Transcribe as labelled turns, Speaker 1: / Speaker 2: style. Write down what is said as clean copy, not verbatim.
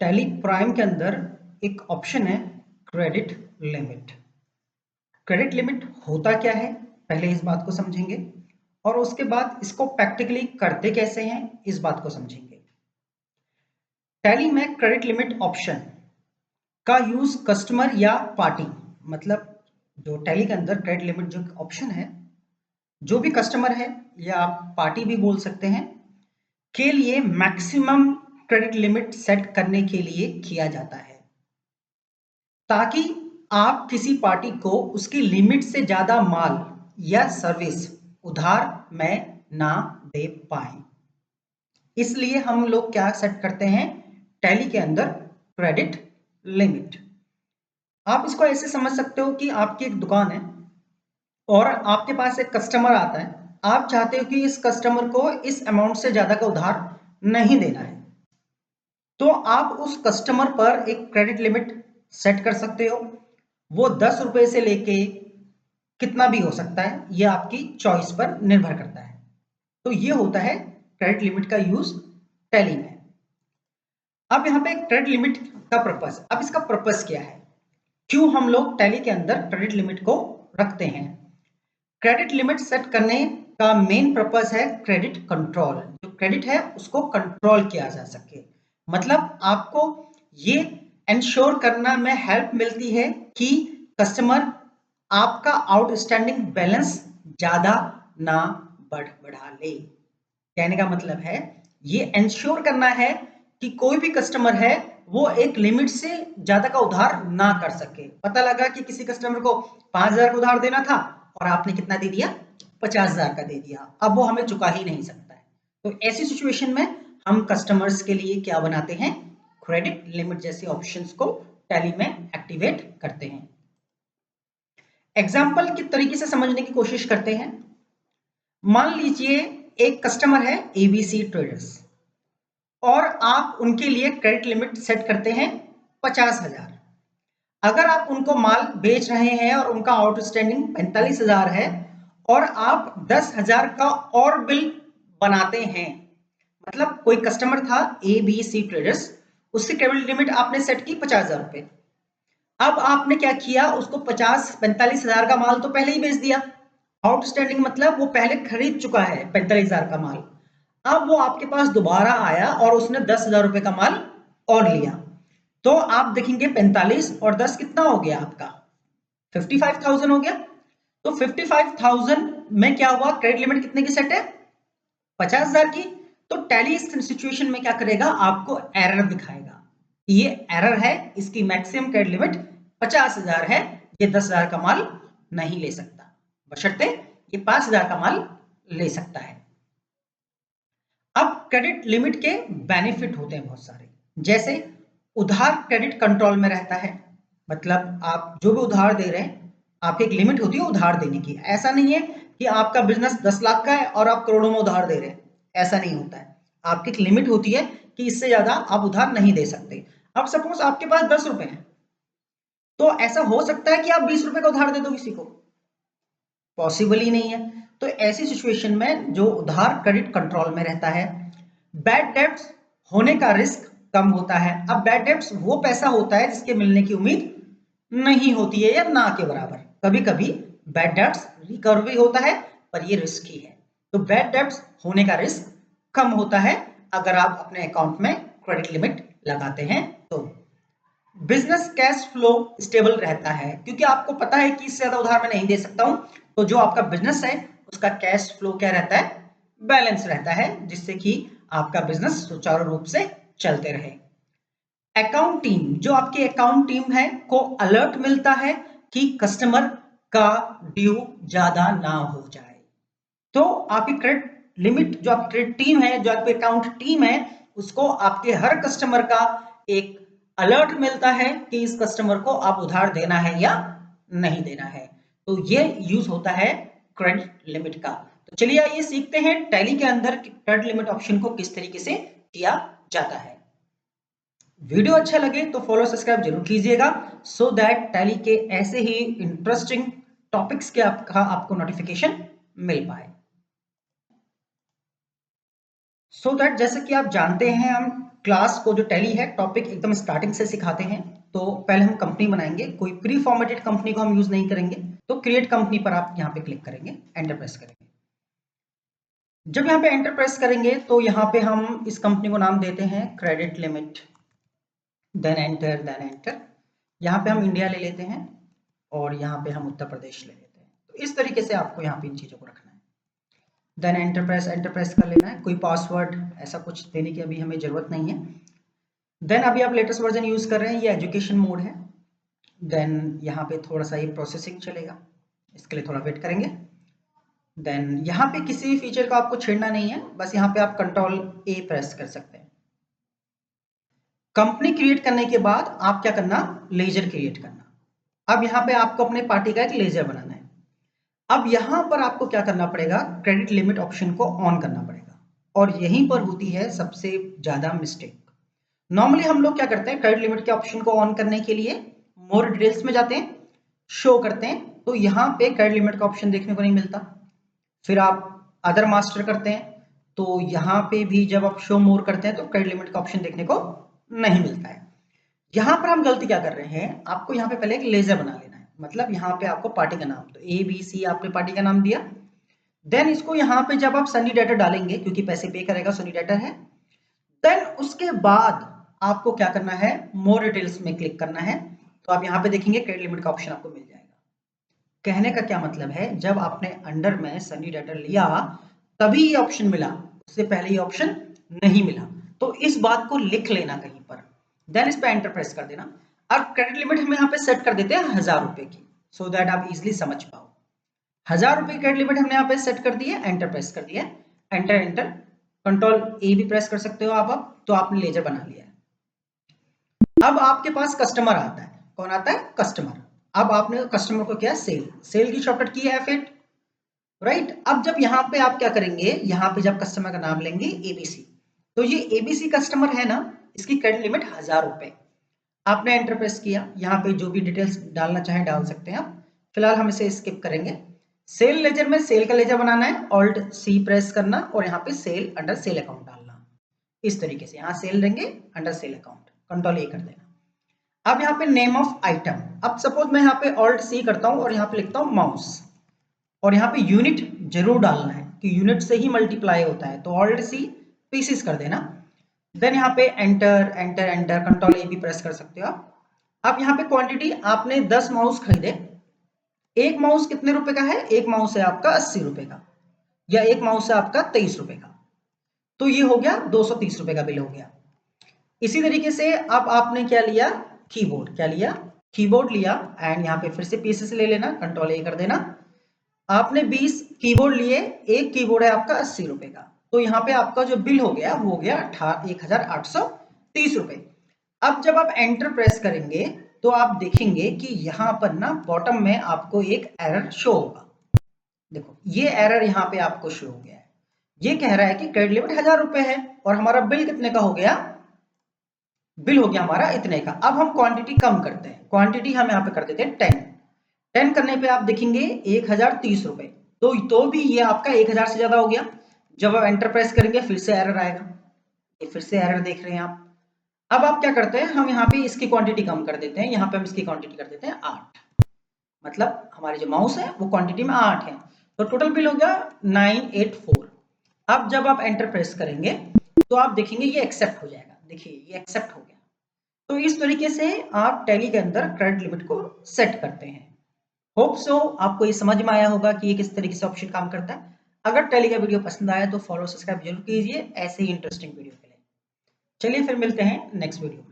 Speaker 1: Tally prime के अंदर एक ऑप्शन है क्रेडिट लिमिट। क्रेडिट लिमिट होता क्या है, पहले इस बात को समझेंगे और उसके बाद इसको प्रैक्टिकली करते कैसे हैं इस बात को समझेंगे। टैली में क्रेडिट लिमिट ऑप्शन का यूज कस्टमर या पार्टी, मतलब जो टैली के अंदर क्रेडिट लिमिट जो ऑप्शन है, जो भी कस्टमर है या आप पार्टी भी बोल सकते हैं, के लिए मैक्सिमम क्रेडिट लिमिट सेट करने के लिए किया जाता है, ताकि आप किसी पार्टी को उसकी लिमिट से ज्यादा माल या सर्विस उधार में ना दे पाए। इसलिए हम लोग क्या सेट करते हैं टैली के अंदर, क्रेडिट लिमिट। आप इसको ऐसे समझ सकते हो कि आपकी एक दुकान है और आपके पास एक कस्टमर आता है, आप चाहते हो कि इस कस्टमर को इस अमाउंट से ज्यादा का उधार नहीं देना है, तो आप उस कस्टमर पर एक क्रेडिट लिमिट सेट कर सकते हो। वो 10 रुपए से लेके कितना भी हो सकता है, ये आपकी चॉइस पर निर्भर करता है। तो ये होता है क्रेडिट लिमिट का यूज टैली में। अब यहाँ पे क्रेडिट लिमिट का पर्पस, अब इसका पर्पस क्या है, क्यों हम लोग टैली के अंदर क्रेडिट लिमिट को रखते हैं। क्रेडिट लिमिट सेट करने का मेन पर्पस है क्रेडिट कंट्रोल। जो क्रेडिट है उसको कंट्रोल किया जा सके, मतलब आपको ये इंश्योर करना में हेल्प मिलती है कि कस्टमर आपका आउटस्टैंडिंग बैलेंस ज्यादा ना बढ़ा ले। कहने का मतलब है ये इंश्योर करना है कि कोई भी कस्टमर है वो एक लिमिट से ज्यादा का उधार ना कर सके। पता लगा कि किसी कस्टमर को 5,000 का उधार देना था और आपने कितना दे दिया, 50,000 का दे दिया, अब वो हमें चुका ही नहीं सकता है। तो ऐसी सिचुएशन में हम कस्टमर्स के लिए क्या बनाते हैं, क्रेडिट लिमिट जैसे ऑप्शंस को टैली में एक्टिवेट करते हैं। एग्जाम्पल के तरीके से समझने की कोशिश करते हैं। मान लीजिए एक कस्टमर है एबीसी ट्रेडर्स और आप उनके लिए क्रेडिट लिमिट सेट करते हैं 50,000। अगर आप उनको माल बेच रहे हैं और उनका आउटस्टैंडिंग 45,000 है और आप 10,000 का और बिल बनाते हैं, मतलब कोई कस्टमर था एबीसी ट्रेडर्स, उसकी क्रेडिट लिमिट आपने सेट की 50,000 रुपए। अब आपने क्या किया, उसको 45,000 का माल तो पहले ही बेच दिया, आउटस्टैंडिंग मतलब वो पहले खरीद चुका है 45,000 का माल। अब वो आपके पास दोबारा आया और उसने 10,000 रुपए का माल और लिया, तो आप देखेंगे 45 और 10 कितना हो गया आपका, 55,000 हो गया। तो 55,000 में क्या हुआ, क्रेडिट लिमिट कितने की सेट है, 50,000 की। तो टैली इस सिचुएशन में क्या करेगा, आपको एरर दिखाएगा, ये एरर है, इसकी मैक्सिमम क्रेडिट लिमिट 50,000 है, ये 10,000 का माल नहीं ले सकता, बशर्ते ये 5,000 का माल ले सकता है। अब क्रेडिट लिमिट के बेनिफिट होते हैं बहुत सारे, जैसे उधार क्रेडिट कंट्रोल में रहता है, मतलब आप जो भी उधार दे रहे हैं आपकी एक लिमिट होती है उधार देने की। ऐसा नहीं है कि आपका बिजनेस 10 लाख का है और आप करोड़ों में उधार दे रहे हैं, ऐसा नहीं होता है। आपकी एक लिमिट होती है कि इससे ज्यादा आप उधार नहीं दे सकते। अब सपोज आपके पास 10 रुपए हैं, तो ऐसा हो सकता है कि आप 20 रुपए का उधार दे दो किसी को, पॉसिबल ही नहीं है। तो ऐसी सिचुएशन में जो उधार क्रेडिट कंट्रोल में रहता है, बैड डेब्ट्स होने का रिस्क कम होता है। अब बैड डेब्ट्स वो पैसा होता है जिसके मिलने की उम्मीद नहीं होती है या ना के बराबर। कभी कभी बैड डेब्ट्स रिकवर भी होता है पर ये रिस्की है, तो बैड डेब्ट्स होने का रिस्क कम होता है अगर आप अपने अकाउंट में क्रेडिट लिमिट लगाते हैं तो। बिजनेस कैश फ्लो स्टेबल रहता है, क्योंकि आपको पता है कि इससे ज्यादा उधार मैं नहीं दे सकता हूं, तो जो आपका बिजनेस है उसका कैश फ्लो क्या रहता है, बैलेंस रहता है, जिससे कि आपका बिजनेस सुचारू रूप से चलते रहे। अकाउंट टीम, जो आपकी अकाउंट टीम है को अलर्ट मिलता है कि कस्टमर का ड्यू ज्यादा ना हो जाए। तो आपकी क्रेडिट लिमिट, जो आपकी क्रेडिट टीम है, जो आपकी अकाउंट टीम है, उसको आपके हर कस्टमर का एक अलर्ट मिलता है कि इस कस्टमर को आप उधार देना है या नहीं देना है। तो ये यूज होता है क्रेडिट लिमिट का। तो चलिए आइए सीखते हैं टैली के अंदर क्रेडिट लिमिट ऑप्शन को किस तरीके से किया जाता है। वीडियो अच्छा लगे तो फॉलो सब्सक्राइब जरूर कीजिएगा, सो दैट टैली के ऐसे ही इंटरेस्टिंग टॉपिक्स के आपको नोटिफिकेशन मिल पाए। सो दैट जैसे कि आप जानते हैं, हम क्लास को जो टैली है टॉपिक एकदम स्टार्टिंग से सिखाते हैं। तो पहले हम कंपनी बनाएंगे, कोई प्री फॉर्मेटेड कंपनी को हम यूज नहीं करेंगे। तो क्रिएट कंपनी पर आप यहाँ पे क्लिक करेंगे, एंटर प्रेस करेंगे। जब यहाँ पे एंटर प्रेस करेंगे तो यहाँ पे हम इस कंपनी को नाम देते हैं credit limit, then enter, then enter. यहाँ पे हम इंडिया ले लेते हैं और यहाँ पे हम उत्तर प्रदेश ले लेते हैं। तो इस तरीके से आपको यहाँ पे इन चीजों को रखना है। देन एंटर प्रेस कर लेना है। कोई पासवर्ड ऐसा कुछ देने की अभी हमें जरूरत नहीं है। देन अभी आप लेटेस्ट वर्जन यूज कर रहे हैं, ये एजुकेशन मोड है। देन यहाँ पे थोड़ा सा ये प्रोसेसिंग चलेगा, इसके लिए थोड़ा वेट करेंगे। देन यहाँ पे किसी भी फीचर को आपको छेड़ना नहीं है, बस यहाँ पे आप कंट्रोल ए प्रेस कर सकते हैं। कंपनी क्रिएट करने के बाद आप क्या करना, लेजर क्रिएट करना। अब यहाँ पे आपको अपने पार्टी का एक लेजर बनाना है। अब यहां पर आपको क्या करना पड़ेगा, क्रेडिट लिमिट ऑप्शन को ऑन करना पड़ेगा। और यहीं पर होती है सबसे ज्यादा मिस्टेक। नॉर्मली हम लोग क्या करते हैं, क्रेडिट लिमिट के ऑप्शन को ऑन करने के लिए मोर डिटेल्स में जाते हैं, शो करते हैं, तो यहाँ पे क्रेडिट लिमिट का ऑप्शन देखने को नहीं मिलता। फिर आप अदर मास्टर करते हैं, तो यहाँ पे भी जब आप शो मोर करते हैं तो क्रेडिट लिमिट का ऑप्शन देखने को नहीं मिलता है। यहाँ पर हम गलती क्या कर रहे हैं, आपको यहाँ पे पहले एक लेजर बना लेना है। मतलब यहाँ पे आपको पार्टी का नाम, तो ABC आपने पार्टी का नाम दिया। देन इसको यहाँ पे जब आप सनी डेटर डालेंगे, क्योंकि पैसे पे करेगा सनी डेटर है, देन उसके बाद आपको क्या करना है, मोर डिटेल्स में क्लिक करना है। तो आप यहाँ पे देखेंगे क्रेडिट लिमिट का ऑप्शन आपको मिल जाएगा। कहने का क्या मतलब है, जब आपने अंडर में सनी डेटर लिया तभी ये ऑप्शन मिला, उससे पहले ये ऑप्शन नहीं मिला। तो इस बात को लिख लेना कहीं पर, देन इस पे एंटर प्रेस कर देना। अब क्रेडिट लिमिट हम यहाँ पे सेट कर देते हैं 1000 रुपए की, सो दैट आप इजिली समझ पाओ। 1000 रुपए की क्रेडिट लिमिट हमने यहाँ पे सेट कर दी है, एंटर प्रेस कर दिया, एंटर एंटर, कंट्रोल ए भी प्रेस कर सकते हो आप। अब तो आपने लेजर बना लिया है। अब आपके पास कस्टमर आता है, कौन आता है, कस्टमर। अब आपने कस्टमर को क्या, सेल की शॉर्टकट की है F8, राइट। अब जब यहाँ पे आप क्या करेंगे, यहाँ पे जब कस्टमर का नाम लेंगे ABC, तो ये ABC कस्टमर है ना, इसकी क्रेडिट लिमिट 1000 रुपए। आपने एंटर प्रेस किया, यहाँ पे जो भी डिटेल्स डालना चाहे डाल सकते हैं आप। फिलहाल हम इसे स्किप करेंगे। सेल लेजर में सेल का लेजर बनाना है, ऑल्ट C प्रेस करना और यहाँ पे सेल अंडर सेल अकाउंट डालना। इस तरीके से यहाँ सेल देंगे under sale account, control A कर देना। अब यहाँ पे नेम ऑफ आइटम, अब सपोज मैं यहाँ पे ऑल्ट C करता हूँ और यहाँ पे लिखता हूँ माउस, और यहाँ पे यूनिट जरूर डालना है कि यूनिट से ही मल्टीप्लाई होता है, तो ऑल्ट C पीसीस कर देना। देन यहाँ पे enter enter enter, control A भी प्रेस कर सकते हो आप। अब यहाँ पे क्वांटिटी, आपने 10 माउस खरीदे, एक माउस कितने रुपए का है, एक माउस है आपका 80 रुपए का, या एक माउस है आपका 23 रुपए का, तो ये हो गया 230 रुपए का बिल हो गया। इसी तरीके से अब आपने क्या लिया, कीबोर्ड, क्या लिया, कीबोर्ड लिया, एंड यहाँ पे फिर से पीसी से ले लेना, कंट्रोल A कर देना। आपने 20 कीबोर्ड लिए, एक कीबोर्ड है आपका 80 रुपए का, तो यहाँ पे आपका जो बिल हो गया वो हो गया 1830 रुपए। अब जब आप एंटर प्रेस करेंगे तो आप देखेंगे कि यहाँ पर ना बॉटम में आपको एक एरर शो होगा। देखो ये एरर यहाँ पे आपको शो हो गया है, ये कह रहा है कि क्रेडिट लिमिट 1000 रुपए है और हमारा बिल कितने का हो गया, बिल हो गया हमारा इतने का। अब हम क्वांटिटी कम करते हैं, क्वांटिटी हम यहाँ पे कर देते हैं 10 करने पे आप देखेंगे 1030 रुपए, तो भी ये आपका 1000 से ज्यादा हो गया। जब आप एंटर प्रेस करेंगे फिर से एरर आएगा, ये फिर से एरर देख रहे हैं आप। अब आप क्या करते हैं, हम यहाँ पे इसकी क्वांटिटी कम कर देते हैं, यहाँ पे हम इसकी क्वांटिटी कर देते हैं 8, मतलब हमारे जो माउस है वो क्वांटिटी में 8 है, तो टोटल बिल हो गया 984। अब जब आप एंटर प्रेस करेंगे तो आप देखेंगे ये एक्सेप्ट हो जाएगा, देखिए ये एक्सेप्ट हो गया। तो इस तरीके से आप टैली के अंदर क्रेडिट लिमिट को सेट करते हैं। होप सो आपको ये समझ में आया होगा कि ये किस तरीके से ऑप्शन काम करता है। अगर टैली का वीडियो पसंद आया तो फॉलो सब्सक्राइब जरूर कीजिए ऐसे ही इंटरेस्टिंग वीडियो के लिए। चलिए फिर मिलते हैं नेक्स्ट वीडियो में।